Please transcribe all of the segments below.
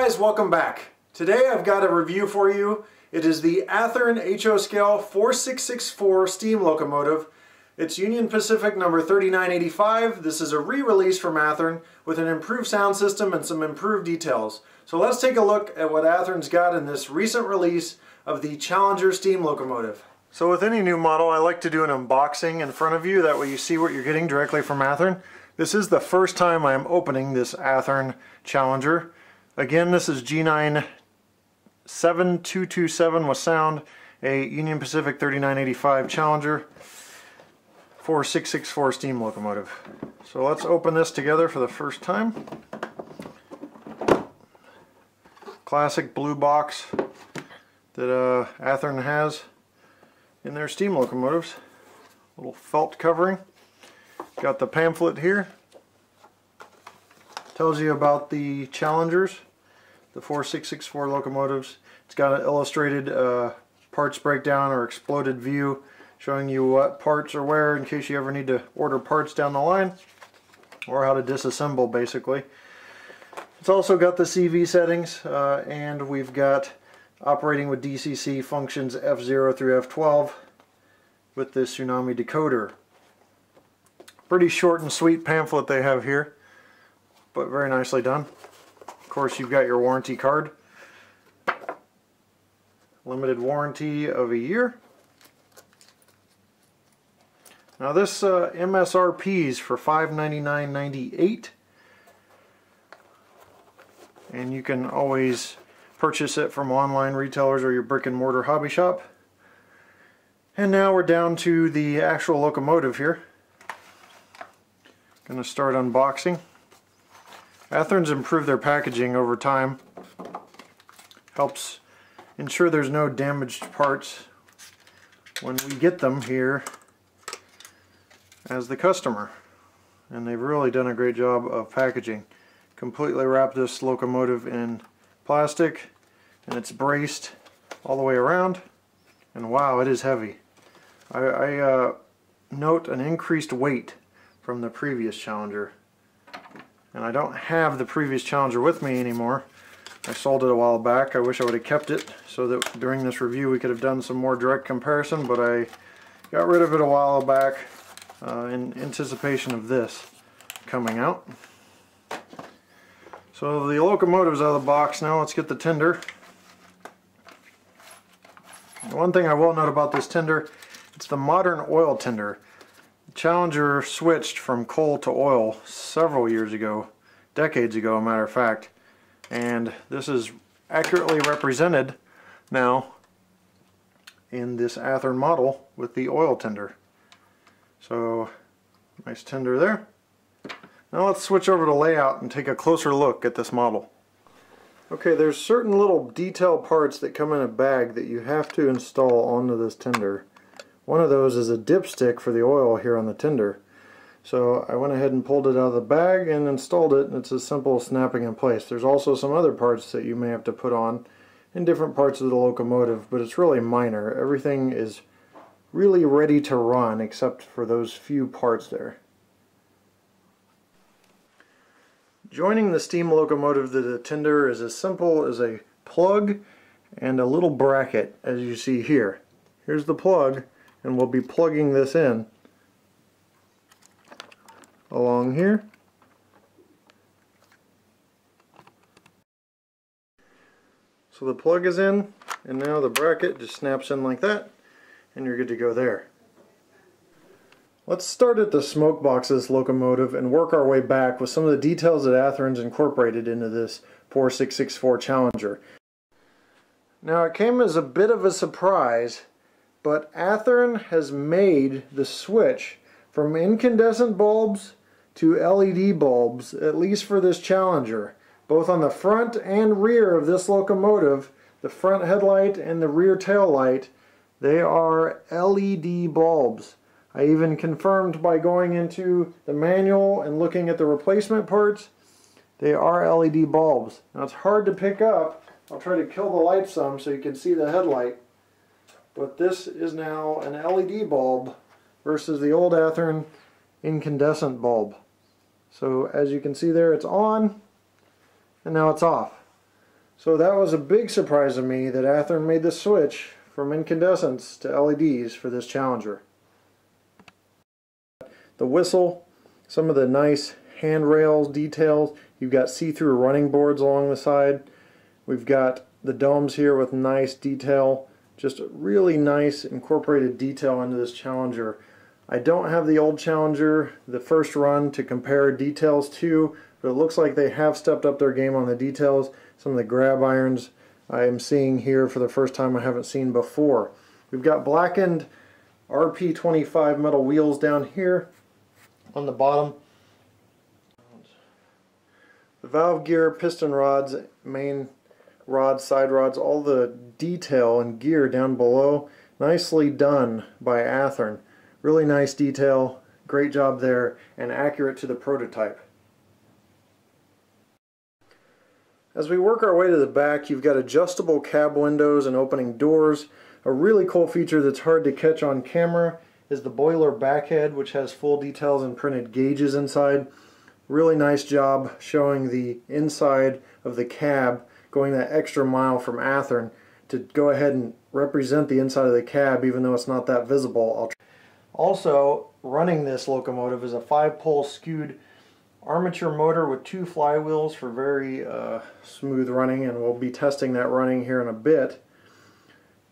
guys, welcome back. Today I've got a review for you. It is the Athearn HO Scale 4664 steam locomotive. It's Union Pacific number 3985. This is a re-release from Athearn with an improved sound system and some improved details. So let's take a look at what Athearn's got in this recent release of the Challenger steam locomotive. So with any new model, I like to do an unboxing in front of you. That way you see what you're getting directly from Athearn. This is the first time I am opening this Athearn Challenger. Again, this is G9 7227 with sound, a Union Pacific 3985 Challenger 4664 steam locomotive. So let's open this together for the first time. Classic blue box that Athearn has in their steam locomotives. Little felt covering. Got the pamphlet here. Tells you about the Challengers, the 4664 locomotives. It's got an illustrated parts breakdown or exploded view showing you what parts are where in case you ever need to order parts down the line, or how to disassemble basically. It's also got the CV settings and we've got operating with DCC functions F0 through F12 with the Tsunami decoder. Pretty short and sweet pamphlet they have here, but very nicely done. Of course, you've got your warranty card. Limited warranty of a year. Now this MSRP's for $599.98, and you can always purchase it from online retailers or your brick and mortar hobby shop. And now we're down to the actual locomotive here. Gonna start unboxing. Athearn's improved their packaging over time. Helps ensure there's no damaged parts when we get them here as the customer. And they've really done a great job of packaging. Completely wrapped this locomotive in plastic, and it's braced all the way around. And wow, it is heavy. I note an increased weight from the previous Challenger. And I don't have the previous Challenger with me anymore. I sold it a while back. I wish I would have kept it so that during this review we could have done some more direct comparison, but I got rid of it a while back in anticipation of this coming out. So the locomotive's out of the box now. Let's get the Tinder. One thing I will note about this Tinder, it's the modern oil Tinder. Challenger switched from coal to oil several years ago, decades ago, a matter of fact, and this is accurately represented now in this Athearn model with the oil Tinder. So nice Tinder there. Now let's switch over to layout and take a closer look at this model. Okay, there's certain little detail parts that come in a bag that you have to install onto this Tinder. One of those is a dipstick for the oil here on the Tinder. So I went ahead and pulled it out of the bag and installed it, and it's as simple as snapping in place. There's also some other parts that you may have to put on in different parts of the locomotive, but it's really minor. Everything is really ready to run except for those few parts there. Joining the steam locomotive to the Tinder is as simple as a plug and a little bracket, as you see here. Here's the plug, and we'll be plugging this in along here. So the plug is in, and now the bracket just snaps in like that, and you're good to go there. Let's start at the smoke box of this locomotive and work our way back with some of the details that Athearn's incorporated into this 4664 Challenger. Now it came as a bit of a surprise, but Athearn has made the switch from incandescent bulbs to LED bulbs, at least for this Challenger. Both on the front and rear of this locomotive, the front headlight and the rear tail light, they are LED bulbs. I even confirmed by going into the manual and looking at the replacement parts, they are LED bulbs. Now it's hard to pick up. I'll try to kill the light some so you can see the headlight. But this is now an LED bulb versus the old Athearn incandescent bulb. So as you can see there, it's on and now it's off. So that was a big surprise to me that Athearn made the switch from incandescents to LEDs for this Challenger. The whistle, some of the nice handrails details. You've got see-through running boards along the side. We've got the domes here with nice detail. Just a really nice incorporated detail into this Challenger. I don't have the old Challenger, the first run, to compare details to, but it looks like they have stepped up their game on the details. Some of the grab irons I am seeing here for the first time I haven't seen before. We've got blackened RP25 metal wheels down here on the bottom. The valve gear, piston rods, main rods, side rods, all the detail and gear down below, nicely done by Athearn. Really nice detail, great job there, and accurate to the prototype. As we work our way to the back, you've got adjustable cab windows and opening doors. A really cool feature that's hard to catch on camera is the boiler backhead, which has full details and printed gauges inside. Really nice job showing the inside of the cab, going that extra mile from Athearn to go ahead and represent the inside of the cab even though it's not that visible. Also, running this locomotive is a 5-pole skewed armature motor with 2 flywheels for very smooth running, and we'll be testing that running here in a bit.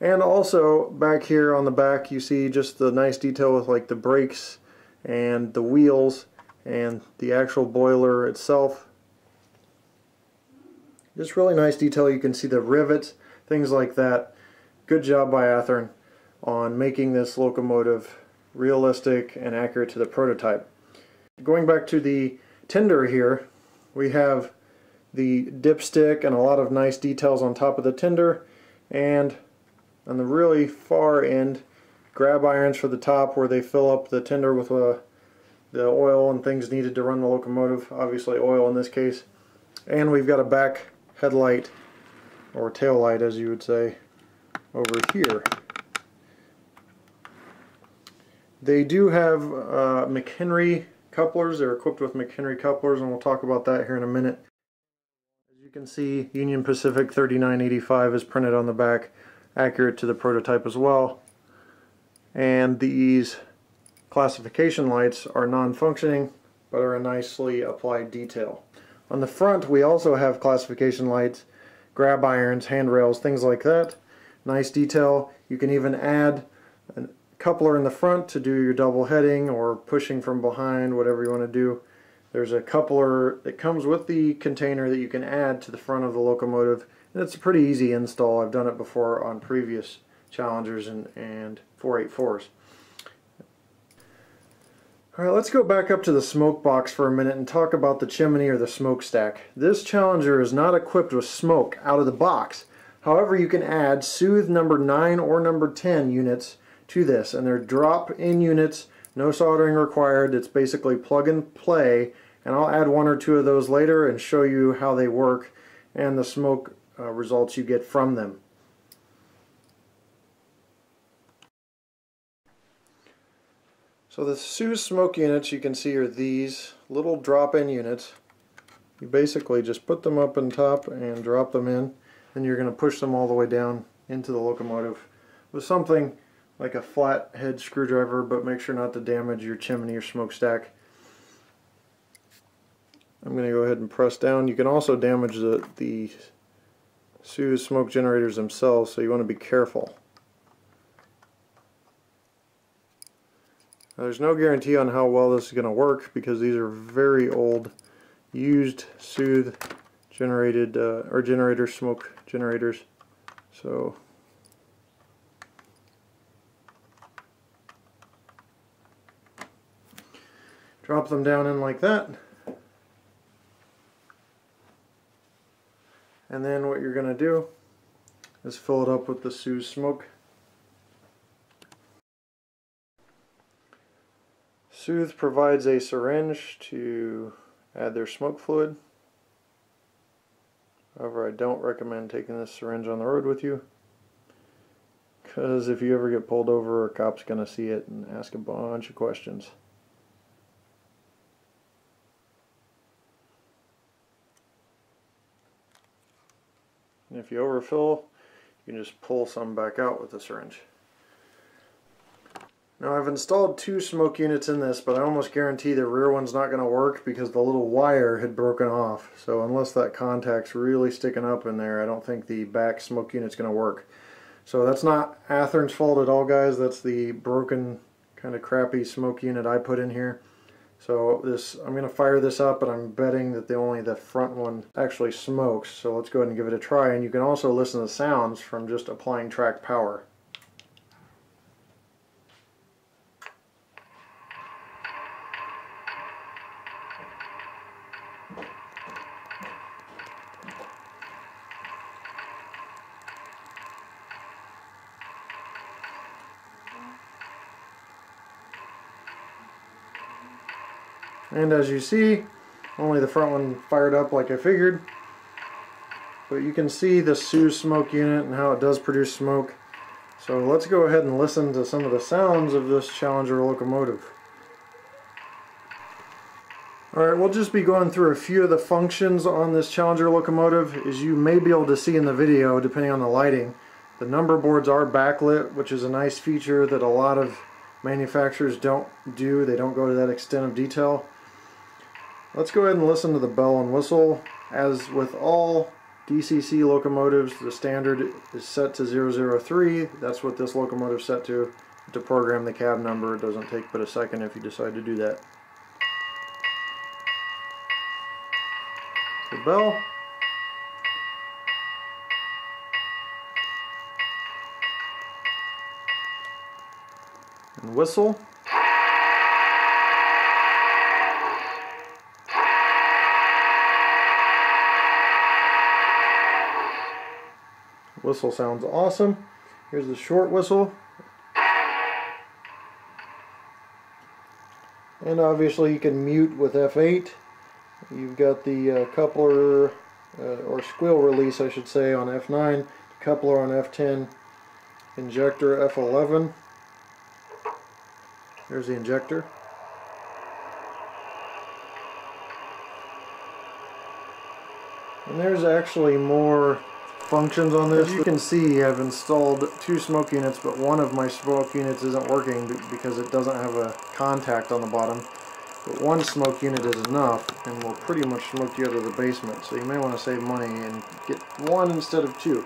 And also back here on the back you see just the nice detail with like the brakes and the wheels and the actual boiler itself. Just really nice detail. You can see the rivets, things like that. Good job by Athearn on making this locomotive realistic and accurate to the prototype. Going back to the Tinder here, we have the dipstick and a lot of nice details on top of the Tinder, and on the really far end, grab irons for the top where they fill up the Tinder with the oil and things needed to run the locomotive, obviously oil in this case. And we've got a back headlight, or tail light as you would say, over here. They do have McHenry couplers. They're equipped with McHenry couplers, and we'll talk about that here in a minute. As you can see, Union Pacific 3985 is printed on the back, accurate to the prototype as well. And these classification lights are non-functioning, but are a nicely applied detail. On the front we also have classification lights, grab irons, handrails, things like that. Nice detail. You can even add a coupler in the front to do your double heading or pushing from behind, whatever you want to do. There's a coupler that comes with the container that you can add to the front of the locomotive, and it's a pretty easy install. I've done it before on previous Challengers and 484s. Alright, let's go back up to the smoke box for a minute and talk about the chimney or the smokestack. This Challenger is not equipped with smoke out of the box. However, you can add Soothe number 9 or number 10 units to this, and they're drop-in units, no soldering required. It's basically plug and play, and I'll add 1 or 2 of those later and show you how they work and the smoke results you get from them. So the Soothe smoke units you can see are these little drop-in units. You basically just put them up on top and drop them in, and you're going to push them all the way down into the locomotive with something like a flat head screwdriver, but make sure not to damage your chimney or smokestack. I'm going to go ahead and press down. You can also damage the Soothe smoke generators themselves, so you want to be careful. Now, there's no guarantee on how well this is going to work because these are very old, used Soothe generated or generator smoke generators. So drop them down in like that, and then what you're going to do is fill it up with the Soothe smoke. Soothe provides a syringe to add their smoke fluid. However, I don't recommend taking this syringe on the road with you, because if you ever get pulled over, a cop's going to see it and ask a bunch of questions. And if you overfill, you can just pull some back out with the syringe. Now I've installed 2 smoke units in this, but I almost guarantee the rear one's not going to work because the little wire had broken off. So unless that contact's really sticking up in there, I don't think the back smoke unit's going to work. So that's not Athearn's fault at all, guys. That's the broken, kind of crappy smoke unit I put in here. So I'm going to fire this up, and I'm betting that only the front one actually smokes. So let's go ahead and give it a try. And you can also listen to the sounds from just applying track power. And as you see, only the front one fired up like I figured. But you can see the Sioux smoke unit and how it does produce smoke. So let's go ahead and listen to some of the sounds of this Challenger locomotive. Alright, we'll just be going through a few of the functions on this Challenger locomotive. As you may be able to see in the video, depending on the lighting, the number boards are backlit, which is a nice feature that a lot of manufacturers don't do. They don't go to that extent of detail. Let's go ahead and listen to the bell and whistle. As with all DCC locomotives, the standard is set to 003. That's what this locomotive is set to program the cab number. It doesn't take but a second if you decide to do that. The bell. And whistle. Whistle sounds awesome. Here's the short whistle. And obviously you can mute with F8. You've got the coupler, or squeal release I should say, on F9, coupler on F10, injector F11. There's the injector. And there's actually more functions on this. As you can see, I've installed 2 smoke units, but one of my smoke units isn't working because it doesn't have a contact on the bottom. But 1 smoke unit is enough and will pretty much smoke you out of the basement, so you may want to save money and get 1 instead of 2.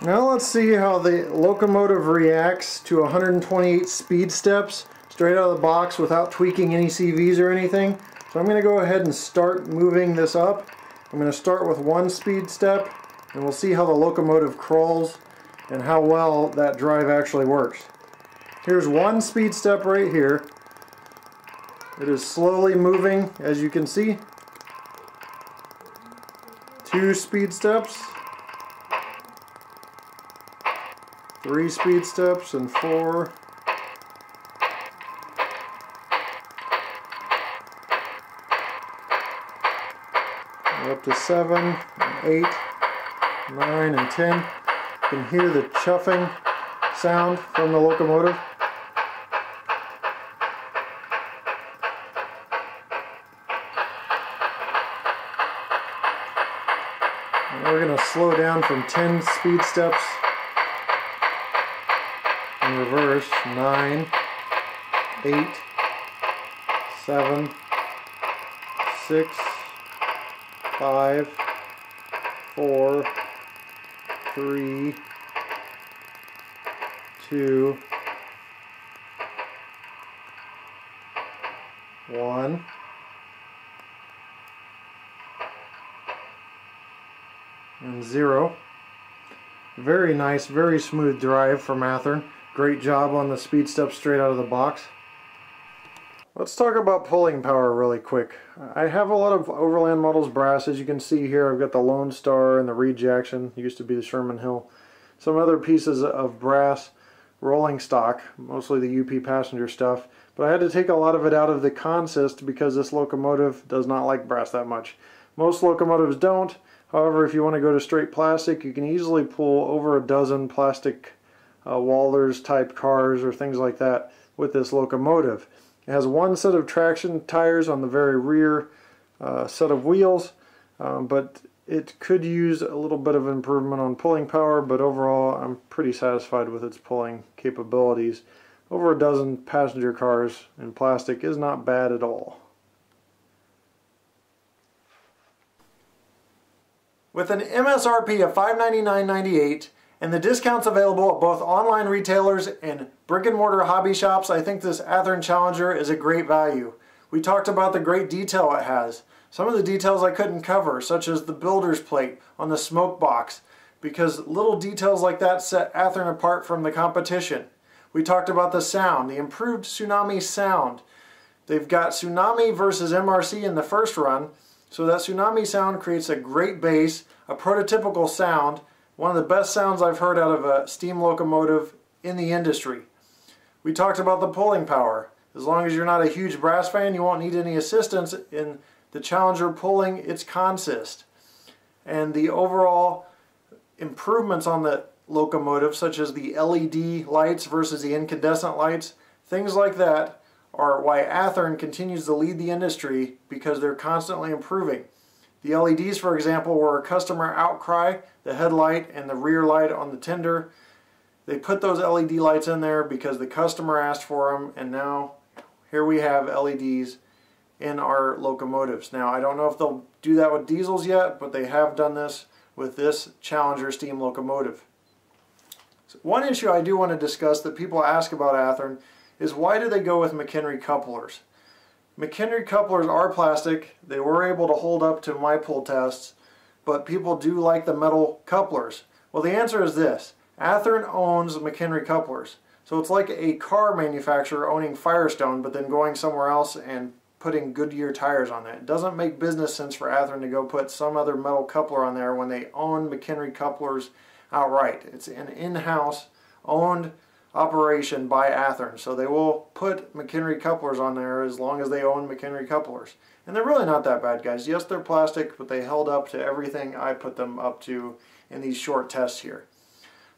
Now let's see how the locomotive reacts to 128 speed steps straight out of the box without tweaking any CVs or anything. So I'm going to go ahead and start moving this up. I'm going to start with 1 speed step, and we'll see how the locomotive crawls and how well that drive actually works. Here's 1 speed step right here. It is slowly moving, as you can see. 2 speed steps. 3 speed steps, and 4. Up to 7, and 8, 9, and 10. You can hear the chuffing sound from the locomotive. And we're going to slow down from 10 speed steps in reverse. 9, 8, 7, 6, 5, 4, 3, 2, 1. And 0. Very nice, very smooth drive from Athearn. Great job on the speed steps straight out of the box. Let's talk about pulling power really quick. I have a lot of Overland models brass. As you can see here, I've got the Lone Star and the Reed Jackson. It used to be the Sherman Hill. Some other pieces of brass rolling stock, mostly the UP passenger stuff. But I had to take a lot of it out of the consist because this locomotive does not like brass that much. Most locomotives don't. However, if you want to go to straight plastic, you can easily pull over a dozen plastic Walders type cars or things like that with this locomotive. It has 1 set of traction tires on the very rear set of wheels, but It could use a little bit of improvement on pulling power, but overall I'm pretty satisfied with its pulling capabilities. Over a dozen passenger cars in plastic is not bad at all. With an MSRP of $599.98 and the discounts available at both online retailers and brick-and-mortar hobby shops, I think this Athearn Challenger is a great value. We talked about the great detail it has. Some of the details I couldn't cover, such as the builder's plate on the smoke box, because little details like that set Athearn apart from the competition. We talked about the sound, the improved Tsunami sound. They've got Tsunami versus MRC in the first run, so that Tsunami sound creates a great bass, a prototypical sound, one of the best sounds I've heard out of a steam locomotive in the industry. We talked about the pulling power. As long as you're not a huge brass fan, you won't need any assistance in the Challenger pulling its consist. And the overall improvements on the locomotive, such as the LED lights versus the incandescent lights, things like that are why Athearn continues to lead the industry, because they're constantly improving. The LEDs, for example, were a customer outcry, the headlight and the rear light on the Tinder. They put those LED lights in there because the customer asked for them, and now here we have LEDs in our locomotives. Now, I don't know if they'll do that with diesels yet, but they have done this with this Challenger steam locomotive. So one issue I do want to discuss that people ask about Athearn is, why do they go with McHenry couplers? McHenry couplers are plastic. They were able to hold up to my pull tests, but people do like the metal couplers. Well, the answer is this. Athearn owns McHenry couplers. So it's like a car manufacturer owning Firestone, but then going somewhere else and putting Goodyear tires on that. It doesn't make business sense for Athearn to go put some other metal coupler on there when they own McHenry couplers outright. It's an in-house owned operation by Athearn, so they will put McHenry couplers on there as long as they own McHenry couplers. And they're really not that bad, guys. Yes, they're plastic, but they held up to everything I put them up to in these short tests here.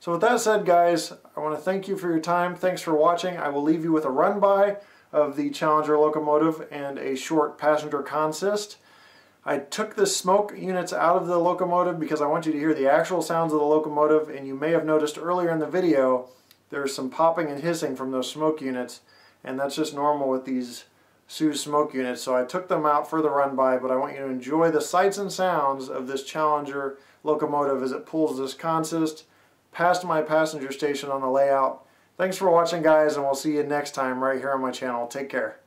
So with that said, guys, I want to thank you for your time. Thanks for watching. I will leave you with a run-by of the Challenger locomotive and a short passenger consist. I took the smoke units out of the locomotive because I want you to hear the actual sounds of the locomotive, and you may have noticed earlier in the video there's some popping and hissing from those smoke units, and that's just normal with these Suze smoke units. So I took them out for the run-by, but I want you to enjoy the sights and sounds of this Challenger locomotive as it pulls this consist past my passenger station on the layout. Thanks for watching, guys, and we'll see you next time right here on my channel. Take care.